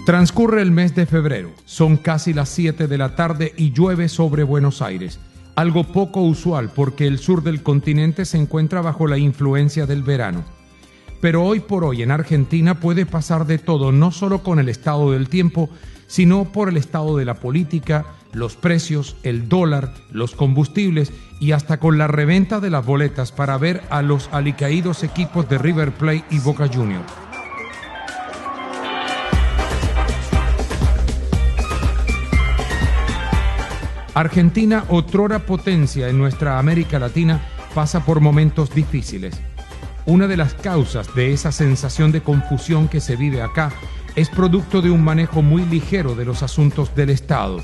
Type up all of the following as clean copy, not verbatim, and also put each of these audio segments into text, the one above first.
Transcurre el mes de febrero, son casi las 7 de la tarde y llueve sobre Buenos Aires, algo poco usual porque el sur del continente se encuentra bajo la influencia del verano. Pero hoy por hoy en Argentina puede pasar de todo, no solo con el estado del tiempo, sino por el estado de la política, los precios, el dólar, los combustibles y hasta con la reventa de las boletas para ver a los alicaídos equipos de River Plate y Boca Juniors. Argentina, otrora potencia en nuestra América Latina, pasa por momentos difíciles. Una de las causas de esa sensación de confusión que se vive acá es producto de un manejo muy ligero de los asuntos del Estado.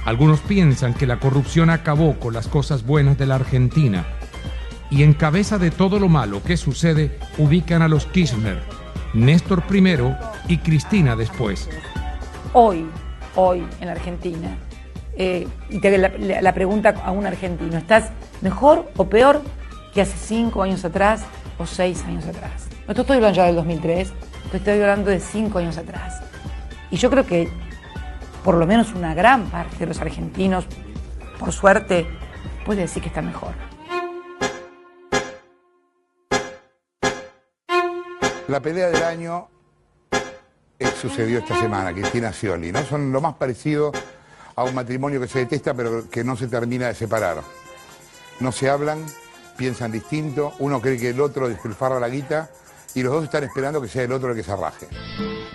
Algunos piensan que la corrupción acabó con las cosas buenas de la Argentina y en cabeza de todo lo malo que sucede ubican a los Kirchner, Néstor primero y Cristina después. Hoy en la Argentina, y te hago la pregunta a un argentino, ¿estás mejor o peor que hace 5 años atrás o 6 años atrás? No te estoy hablando ya del 2003, te estoy hablando de 5 años atrás. Y yo creo que por lo menos una gran parte de los argentinos, por suerte, puede decir que está mejor. La pelea del año sucedió esta semana, Cristina Scioli, ¿no? Son lo más parecido a un matrimonio que se detesta pero que no se termina de separar. No se hablan, piensan distinto, uno cree que el otro despilfarra la guita y los dos están esperando que sea el otro el que se arraje.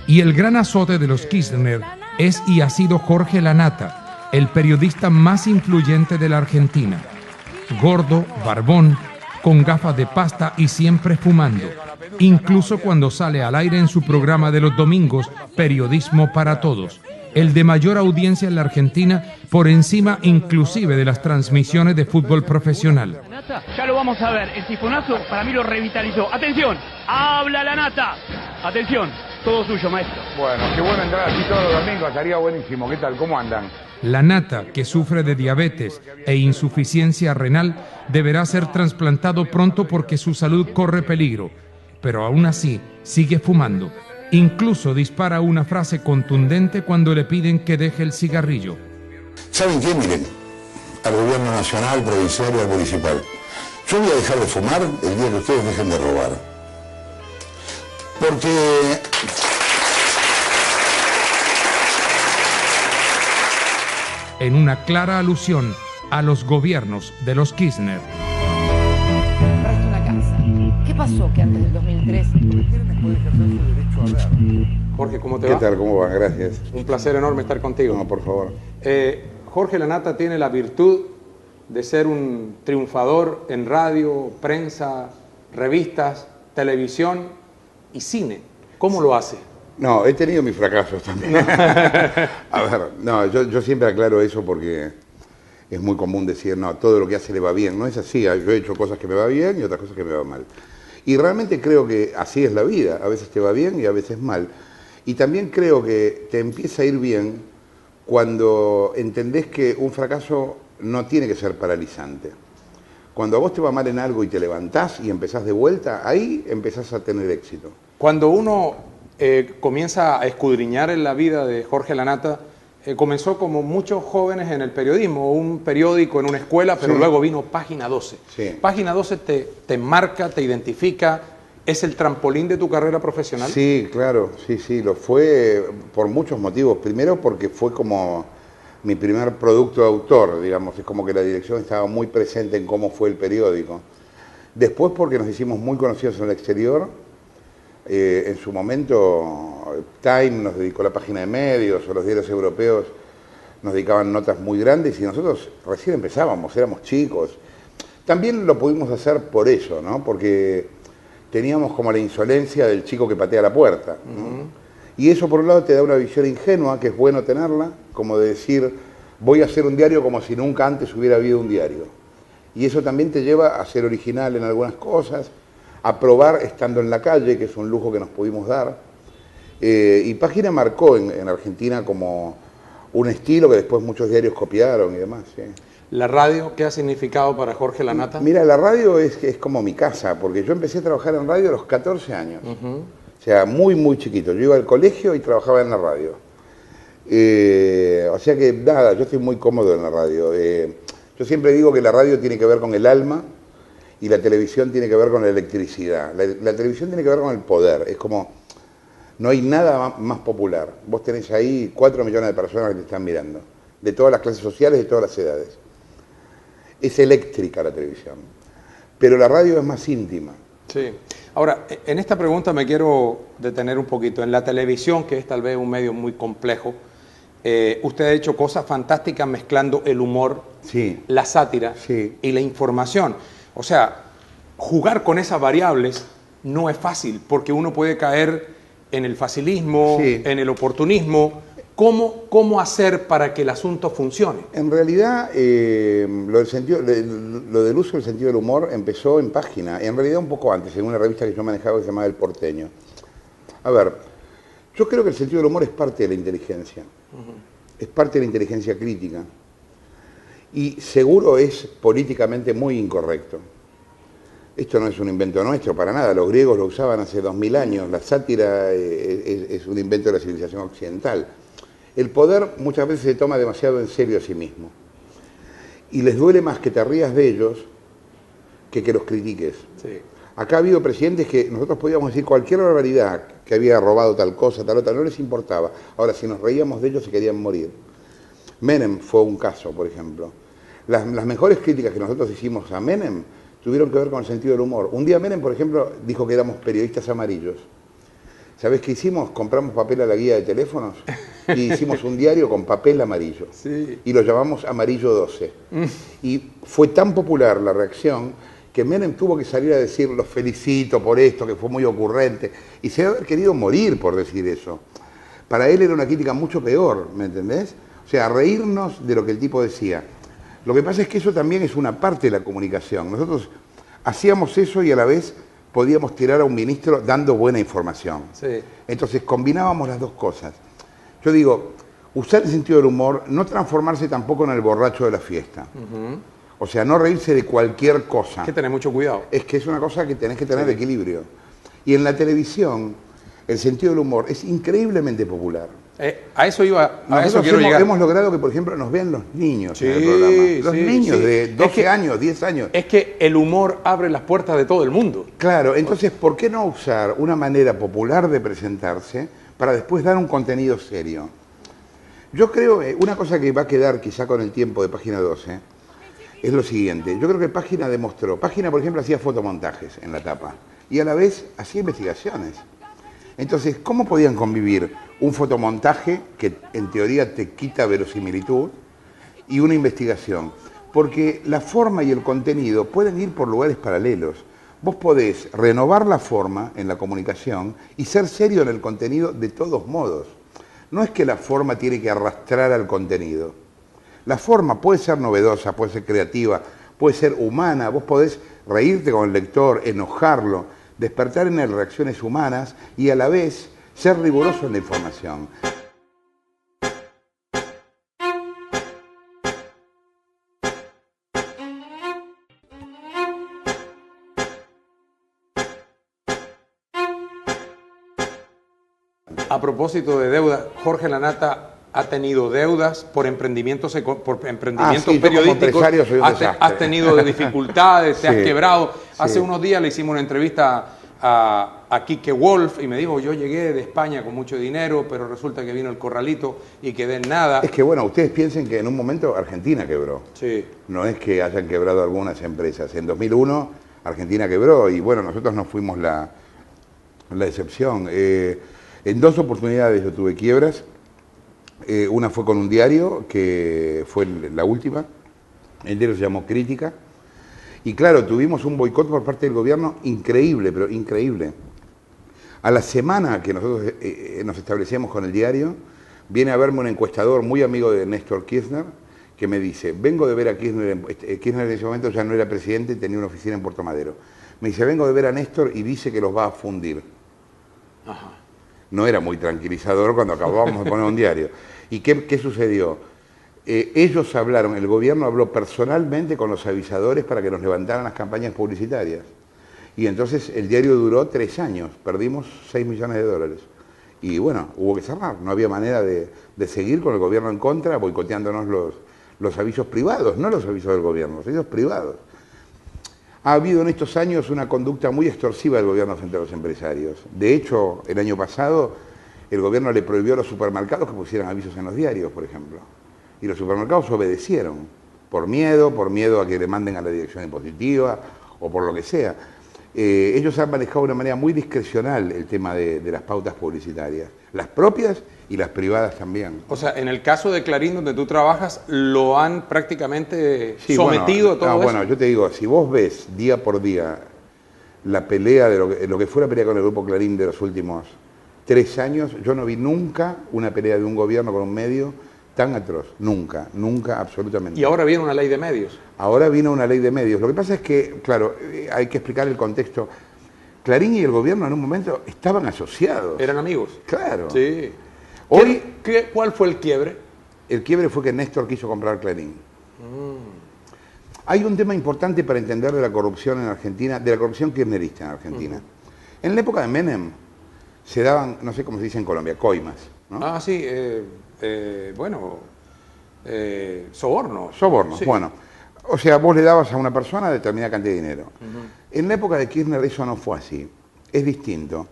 Y el gran azote de los Kirchner es y ha sido Jorge Lanata, el periodista más influyente de la Argentina. Gordo, barbón, con gafas de pasta y siempre fumando. Incluso cuando sale al aire en su programa de los domingos, Periodismo para Todos, el de mayor audiencia en la Argentina, por encima inclusive de las transmisiones de fútbol profesional. Ya lo vamos a ver, el sifonazo para mí lo revitalizó. ¡Atención! ¡Habla la nata! ¡Atención! Todo suyo, maestro. Bueno, qué bueno entrar así todos los domingos, estaría buenísimo. ¿Qué tal? ¿Cómo andan? La nata, que sufre de diabetes e insuficiencia renal, deberá ser trasplantado pronto porque su salud corre peligro, pero aún así sigue fumando. Incluso dispara una frase contundente cuando le piden que deje el cigarrillo. ¿Saben qué? Miren, al gobierno nacional, provincial y al municipal. Yo voy a dejar de fumar el día que ustedes dejen de robar. Porque en una clara alusión a los gobiernos de los Kirchner. Compraste una casa. ¿Qué pasó que antes del 2003? Jorge, ¿cómo te va? ¿Qué tal? ¿Cómo va? Gracias. Un placer enorme estar contigo. No, por favor. Jorge Lanata tiene la virtud de ser un triunfador en radio, prensa, revistas, televisión y cine. ¿Cómo lo hace? No, he tenido mis fracasos también. A ver, no, yo siempre aclaro eso porque es muy común decir, no, todo lo que hace le va bien. No es así, yo he hecho cosas que me va bien y otras cosas que me va mal. Y realmente creo que así es la vida, a veces te va bien y a veces mal. Y también creo que te empieza a ir bien cuando entendés que un fracaso no tiene que ser paralizante. Cuando a vos te va mal en algo y te levantás y empezás de vuelta, ahí empezás a tener éxito. Cuando uno comienza a escudriñar en la vida de Jorge Lanata, comenzó como muchos jóvenes en el periodismo, un periódico en una escuela, pero luego vino Página 12. Sí. Página 12 te marca, te identifica, ¿es el trampolín de tu carrera profesional? Sí, claro, sí, lo fue por muchos motivos. Primero porque fue como mi primer producto de autor, digamos, es como que la dirección estaba muy presente en cómo fue el periódico. Después porque nos hicimos muy conocidos en el exterior. En su momento Time nos dedicó la página de medios, o los diarios europeos nos dedicaban notas muy grandes y nosotros recién empezábamos, éramos chicos. También lo pudimos hacer por eso, ¿no? Porque teníamos como la insolencia del chico que patea la puerta, ¿no? Y eso por un lado te da una visión ingenua, que es bueno tenerla, como de decir, voy a hacer un diario como si nunca antes hubiera habido un diario. Y eso también te lleva a ser original en algunas cosas, a probar estando en la calle, que es un lujo que nos pudimos dar. Y Página marcó en Argentina como un estilo que después muchos diarios copiaron y demás. ¿Sí? ¿La radio qué ha significado para Jorge Lanata? Mira, la radio es como mi casa, porque yo empecé a trabajar en radio a los 14 años. O sea, muy, muy chiquito. Yo iba al colegio y trabajaba en la radio. O sea que, nada, yo estoy muy cómodo en la radio. Yo siempre digo que la radio tiene que ver con el alma y la televisión tiene que ver con la electricidad. La televisión tiene que ver con el poder. Es como, no hay nada más popular. Vos tenés ahí 4 millones de personas que te están mirando, de todas las clases sociales, de todas las edades. Es eléctrica la televisión, pero la radio es más íntima. Sí. Ahora, en esta pregunta me quiero detener un poquito. En la televisión, que es tal vez un medio muy complejo, usted ha hecho cosas fantásticas mezclando el humor, Sí. la sátira Sí. y la información. O sea, jugar con esas variables no es fácil, porque uno puede caer en el facilismo, Sí. en el oportunismo. ¿Cómo hacer para que el asunto funcione? En realidad, lo del uso del sentido del humor empezó en Página, en realidad un poco antes, en una revista que yo manejaba que se llamaba El Porteño. A ver, yo creo que el sentido del humor es parte de la inteligencia, es parte de la inteligencia crítica, y seguro es políticamente muy incorrecto. Esto no es un invento nuestro, para nada, los griegos lo usaban hace 2000 años, la sátira es un invento de la civilización occidental. El poder muchas veces se toma demasiado en serio a sí mismo. Y les duele más que te rías de ellos que los critiques. Sí. Acá ha habido presidentes que nosotros podíamos decir cualquier barbaridad, que había robado tal cosa, tal otra, no les importaba. Ahora, si nos reíamos de ellos, se querían morir. Menem fue un caso, por ejemplo. Las mejores críticas que nosotros hicimos a Menem tuvieron que ver con el sentido del humor. Un día Menem, por ejemplo, dijo que éramos periodistas amarillos. ¿Sabés qué hicimos? Compramos papel a la guía de teléfonos y hicimos un diario con papel amarillo. Sí. Y lo llamamos Amarillo 12. Y fue tan popular la reacción que Menem tuvo que salir a decir, los felicito por esto, que fue muy ocurrente. Y se debe haber querido morir por decir eso. Para él era una crítica mucho peor, ¿me entendés? O sea, reírnos de lo que el tipo decía. Lo que pasa es que eso también es una parte de la comunicación. Nosotros hacíamos eso y a la vez podíamos tirar a un ministro dando buena información. Sí. Entonces combinábamos las dos cosas. Yo digo, usar el sentido del humor, no transformarse tampoco en el borracho de la fiesta. O sea, no reírse de cualquier cosa. Hay que tener mucho cuidado. Es que es una cosa que tenés que tener equilibrio. Y en la televisión, el sentido del humor es increíblemente popular. A eso Nosotros quiero llegar. hemos logrado que, por ejemplo, nos vean los niños Sí, en el programa. Los sí, niños sí. de 12 Es que- años, 10 años. Es que el humor abre las puertas de todo el mundo. Claro, entonces, ¿por qué no usar una manera popular de presentarse para después dar un contenido serio? Yo creo, una cosa que va a quedar quizá con el tiempo de Página 12, es lo siguiente. Yo creo que Página demostró, Página, por ejemplo, hacía fotomontajes en la tapa y a la vez hacía investigaciones. Entonces, ¿cómo podían convivir un fotomontaje que en teoría te quita verosimilitud y una investigación? Porque la forma y el contenido pueden ir por lugares paralelos. Vos podés renovar la forma en la comunicación y ser serio en el contenido de todos modos. No es que la forma tiene que arrastrar al contenido. La forma puede ser novedosa, puede ser creativa, puede ser humana. Vos podés reírte con el lector, enojarlo, despertar en él reacciones humanas y a la vez ser riguroso en la información. A propósito de deuda, Jorge Lanata ha tenido deudas por emprendimientos, Sí, yo como periodísticos. empresario soy un desastre. Has tenido dificultades, te has Sí, quebrado. Hace sí. unos días le hicimos una entrevista a Quique Wolf y me dijo, yo llegué de España con mucho dinero, pero resulta que vino el corralito y quedé en nada. Es que bueno, ustedes piensen que en un momento Argentina quebró. Sí. No es que hayan quebrado algunas empresas. En 2001 Argentina quebró y bueno, nosotros no fuimos la excepción. En 2 oportunidades yo tuve quiebras. Una fue con un diario, que fue la última. El diario se llamó Crítica. Y claro, tuvimos un boicot por parte del gobierno increíble, pero increíble. A la semana que nosotros nos establecíamos con el diario, viene a verme un encuestador muy amigo de Néstor Kirchner, que me dice, vengo de ver a Kirchner, Kirchner en ese momento ya no era presidente, tenía una oficina en Puerto Madero. Me dice, vengo de ver a Néstor y dice que los va a fundir. Ajá. No era muy tranquilizador cuando acabábamos de poner un diario. ¿Y qué sucedió? Ellos hablaron, el gobierno habló personalmente con los avisadores para que nos levantaran las campañas publicitarias. Y entonces el diario duró 3 años, perdimos 6 millones de dólares. Y bueno, hubo que cerrar, no había manera de seguir con el gobierno en contra, boicoteándonos los avisos privados, no los avisos del gobierno, los avisos privados. Ha habido en estos años una conducta muy extorsiva del gobierno frente a los empresarios. De hecho, el año pasado el gobierno le prohibió a los supermercados que pusieran avisos en los diarios, por ejemplo. Y los supermercados obedecieron, por miedo a que le manden a la dirección impositiva o por lo que sea. Ellos han manejado de una manera muy discrecional el tema de las pautas publicitarias, las propias y las privadas también. O sea, en el caso de Clarín, donde tú trabajas, lo han prácticamente sometido a todo eso. Bueno, yo te digo, si vos ves día por día la pelea de lo que fue la pelea con el Grupo Clarín de los últimos 3 años, yo no vi nunca una pelea de un gobierno con un medio tan atroz. Nunca, nunca, absolutamente. Y ahora viene una ley de medios. Ahora vino una ley de medios. Lo que pasa es que, claro, hay que explicar el contexto. Clarín y el gobierno en un momento estaban asociados. ¿Eran amigos? Claro. Sí. Hoy, ¿Cuál fue el quiebre? El quiebre fue que Néstor quiso comprar Clarín. Hay un tema importante para entender de la corrupción en Argentina, de la corrupción kirchnerista en Argentina. En la época de Menem se daban, no sé cómo se dice en Colombia, coimas, ¿no? Ah, sí, sobornos. Sobornos, sí. Bueno. O sea, vos le dabas a una persona determinada cantidad de dinero. En la época de Kirchner eso no fue así, es distinto.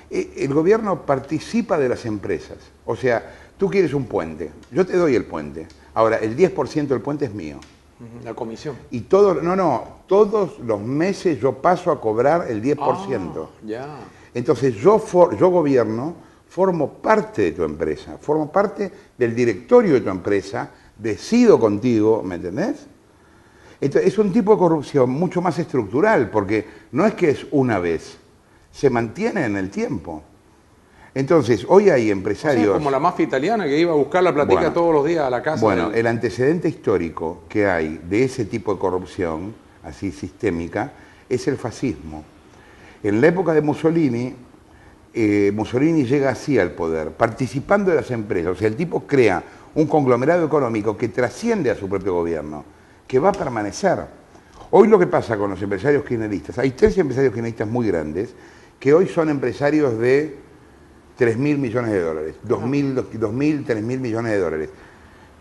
El gobierno participa de las empresas. O sea, tú quieres un puente, yo te doy el puente. Ahora, el 10% del puente es mío. La comisión. Y todos los meses yo paso a cobrar el 10%. Ya. Entonces yo gobierno, formo parte de tu empresa, formo parte del directorio de tu empresa, decido contigo, ¿me entendés? Entonces, es un tipo de corrupción mucho más estructural, porque no es que es una vez, se mantiene en el tiempo. Entonces, hoy hay empresarios... O sea, como la mafia italiana que iba a buscar la platica todos los días a la casa. Bueno, el antecedente histórico que hay de ese tipo de corrupción, así sistémica, es el fascismo. En la época de Mussolini, Mussolini llega así al poder, participando de las empresas. O sea, el tipo crea un conglomerado económico que trasciende a su propio gobierno, que va a permanecer. Hoy lo que pasa con los empresarios kirchneristas, hay 3 empresarios kirchneristas muy grandes, que hoy son empresarios de 3.000 millones de dólares, 2.000, 3.000 millones de dólares.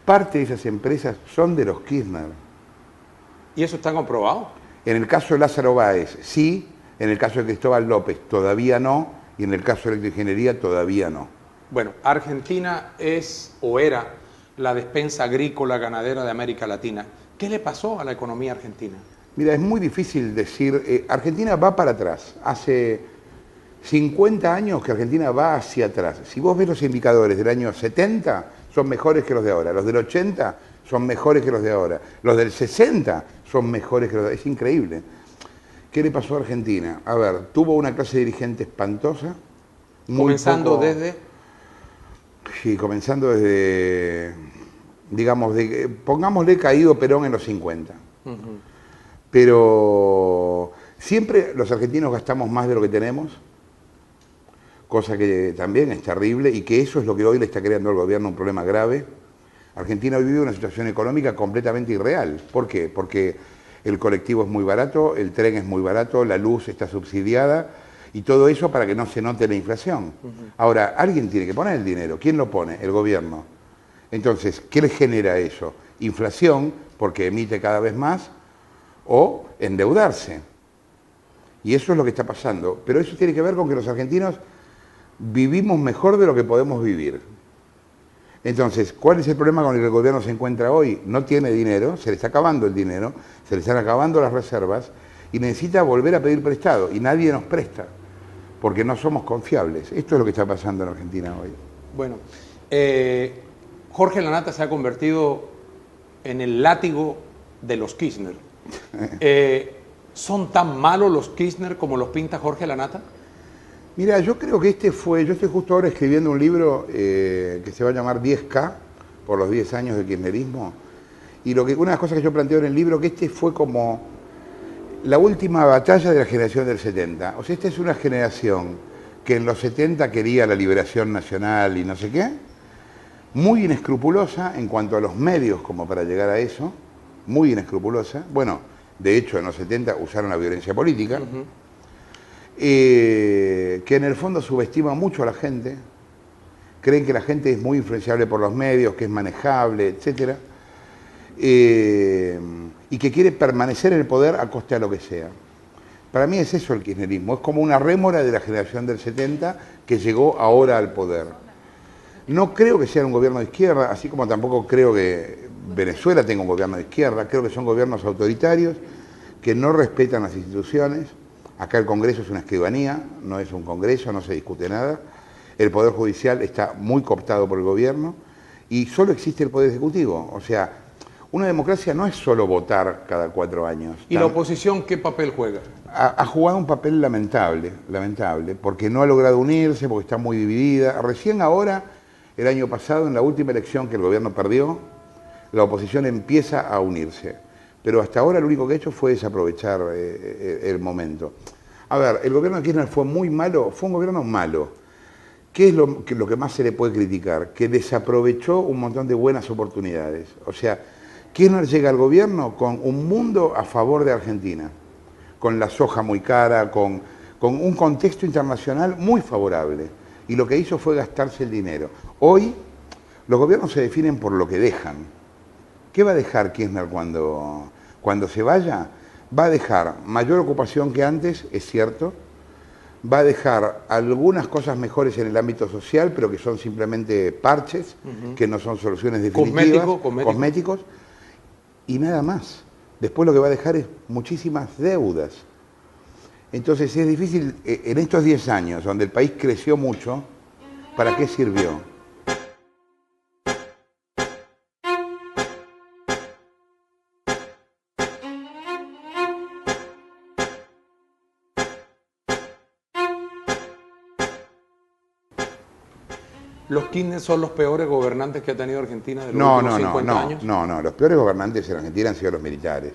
Parte de esas empresas son de los Kirchner. ¿Y eso está comprobado? En el caso de Lázaro Báez, sí. En el caso de Cristóbal López, todavía no. Y en el caso de Electroingeniería, todavía no. Bueno, Argentina es o era la despensa agrícola ganadera de América Latina. ¿Qué le pasó a la economía argentina? Mira, es muy difícil decir... Argentina va para atrás. Hace 50 años que Argentina va hacia atrás. Si vos ves los indicadores del año 70, son mejores que los de ahora. Los del 80 son mejores que los de ahora. Los del 60 son mejores que los de ahora. Es increíble. ¿Qué le pasó a Argentina? A ver, tuvo una clase dirigente espantosa. Comenzando desde... Sí, comenzando desde, digamos, pongámosle caído Perón en los 50. Pero siempre los argentinos gastamos más de lo que tenemos, cosa que también es terrible y que eso es lo que hoy le está creando al gobierno un problema grave. Argentina hoy vive una situación económica completamente irreal. ¿Por qué? Porque el colectivo es muy barato, el tren es muy barato, la luz está subsidiada y todo eso para que no se note la inflación. Ahora, alguien tiene que poner el dinero. ¿Quién lo pone? El gobierno. Entonces, ¿qué le genera eso? Inflación, porque emite cada vez más, o endeudarse. Y eso es lo que está pasando. Pero eso tiene que ver con que los argentinos vivimos mejor de lo que podemos vivir. Entonces, ¿cuál es el problema con el que el gobierno se encuentra hoy? No tiene dinero, se le está acabando el dinero, se le están acabando las reservas y necesita volver a pedir prestado y nadie nos presta porque no somos confiables. Esto es lo que está pasando en Argentina hoy. Bueno, Jorge Lanata se ha convertido en el látigo de los Kirchner. ¿Son tan malos los Kirchner como los pinta Jorge Lanata? Mira, yo creo que yo estoy justo ahora escribiendo un libro que se va a llamar 10K, por los 10 años del kirchnerismo, y una de las cosas que yo planteo en el libro, que fue como la última batalla de la generación del 70. O sea, esta es una generación que en los 70 quería la liberación nacional y no sé qué, muy inescrupulosa en cuanto a los medios como para llegar a eso, muy inescrupulosa. Bueno, de hecho en los 70 usaron la violencia política. que en el fondo subestima mucho a la gente, creen que la gente es muy influenciable por los medios, que es manejable, etc. Y que quiere permanecer en el poder a costa de lo que sea. Para mí es eso el kirchnerismo, es como una rémora de la generación del 70 que llegó ahora al poder. No creo que sea un gobierno de izquierda, así como tampoco creo que Venezuela tenga un gobierno de izquierda, creo que son gobiernos autoritarios que no respetan las instituciones. Acá el Congreso es una escribanía, no es un Congreso, no se discute nada. El Poder Judicial está muy cooptado por el gobierno y solo existe el Poder Ejecutivo. O sea, una democracia no es solo votar cada 4 años. ¿Y la oposición qué papel juega? Ha jugado un papel lamentable, porque no ha logrado unirse, porque está muy dividida. Recién ahora, el año pasado, en la última elección que el gobierno perdió, la oposición empieza a unirse. Pero hasta ahora lo único que ha hecho fue desaprovechar el momento. A ver, el gobierno de Kirchner fue muy malo, fue un gobierno malo. ¿Qué es lo que más se le puede criticar? Que desaprovechó un montón de buenas oportunidades. O sea, Kirchner llega al gobierno con un mundo a favor de Argentina, con la soja muy cara, con un contexto internacional muy favorable. Y lo que hizo fue gastarse el dinero. Hoy los gobiernos se definen por lo que dejan. ¿Qué va a dejar Kirchner cuando se vaya? Va a dejar mayor ocupación que antes, es cierto. Va a dejar algunas cosas mejores en el ámbito social, pero que son simplemente parches, que no son soluciones definitivas, cosméticos, y nada más. Después lo que va a dejar es muchísimas deudas. Entonces es difícil, en estos 10 años, donde el país creció mucho, ¿para qué sirvió? ¿Los Kirchner son los peores gobernantes que ha tenido Argentina de los últimos 50 años? No, los peores gobernantes en Argentina han sido los militares.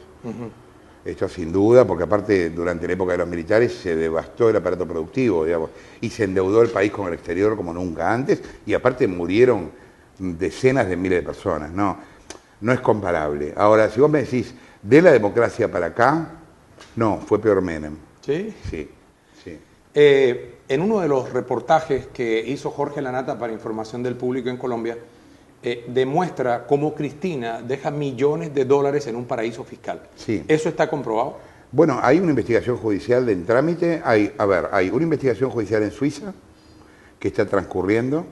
Esto sin duda, porque aparte durante la época de los militares se devastó el aparato productivo, digamos, y se endeudó el país con el exterior como nunca antes, y aparte murieron decenas de miles de personas. No es comparable. Ahora, si vos me decís, de la democracia para acá, no, fue peor Menem. ¿Sí? Sí. En uno de los reportajes que hizo Jorge Lanata para Información del Público en Colombia, demuestra cómo Cristina deja millones de dólares en un paraíso fiscal. Sí. ¿Eso está comprobado? Bueno, hay una investigación judicial en trámite. Hay una investigación judicial en Suiza que está transcurriendo,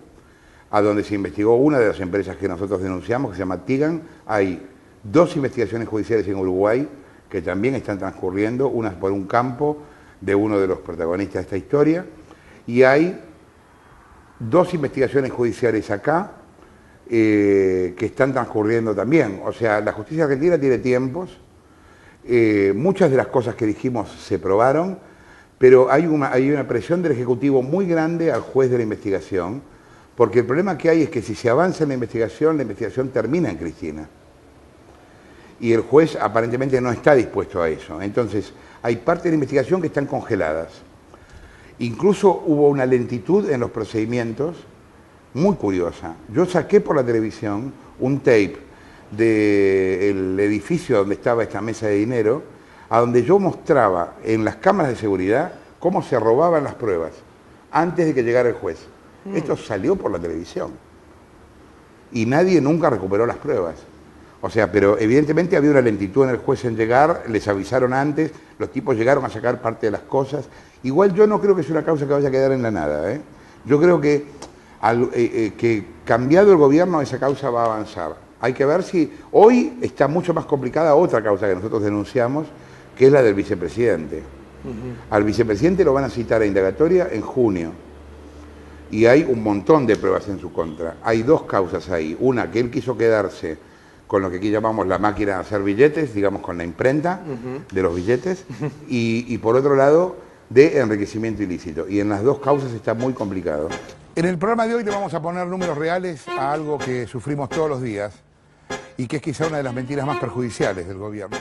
a donde se investigó una de las empresas que nosotros denunciamos, que se llama Tigan. Hay 2 investigaciones judiciales en Uruguay que también están transcurriendo, una por un campo de uno de los protagonistas de esta historia, y hay 2 investigaciones judiciales acá que están transcurriendo también. O sea, la justicia argentina tiene tiempos, muchas de las cosas que dijimos se probaron, pero hay una presión del Ejecutivo muy grande al juez de la investigación, porque el problema que hay es que si se avanza en la investigación termina en Cristina. Y el juez aparentemente no está dispuesto a eso. Entonces, hay partes de la investigación que están congeladas. Incluso hubo una lentitud en los procedimientos muy curiosa. Yo saqué por la televisión un tape del edificio donde estaba esta mesa de dinero, a donde yo mostraba en las cámaras de seguridad cómo se robaban las pruebas antes de que llegara el juez. Esto salió por la televisión. Y nadie nunca recuperó las pruebas. O sea, pero evidentemente había una lentitud en el juez en llegar, les avisaron antes, los tipos llegaron a sacar parte de las cosas. Igual yo no creo que sea una causa que vaya a quedar en la nada, ¿eh? Yo creo que cambiado el gobierno esa causa va a avanzar. Hay que ver si hoy está mucho más complicada otra causa que nosotros denunciamos, que es la del vicepresidente. Al vicepresidente lo van a citar a indagatoria en junio. Y hay un montón de pruebas en su contra. Hay 2 causas ahí. Una, que él quiso quedarse con lo que aquí llamamos la máquina de hacer billetes, digamos con la imprenta de los billetes, y por otro lado, de enriquecimiento ilícito. Y en las 2 causas está muy complicado. En el programa de hoy le vamos a poner números reales a algo que sufrimos todos los días y que es quizá una de las mentiras más perjudiciales del gobierno.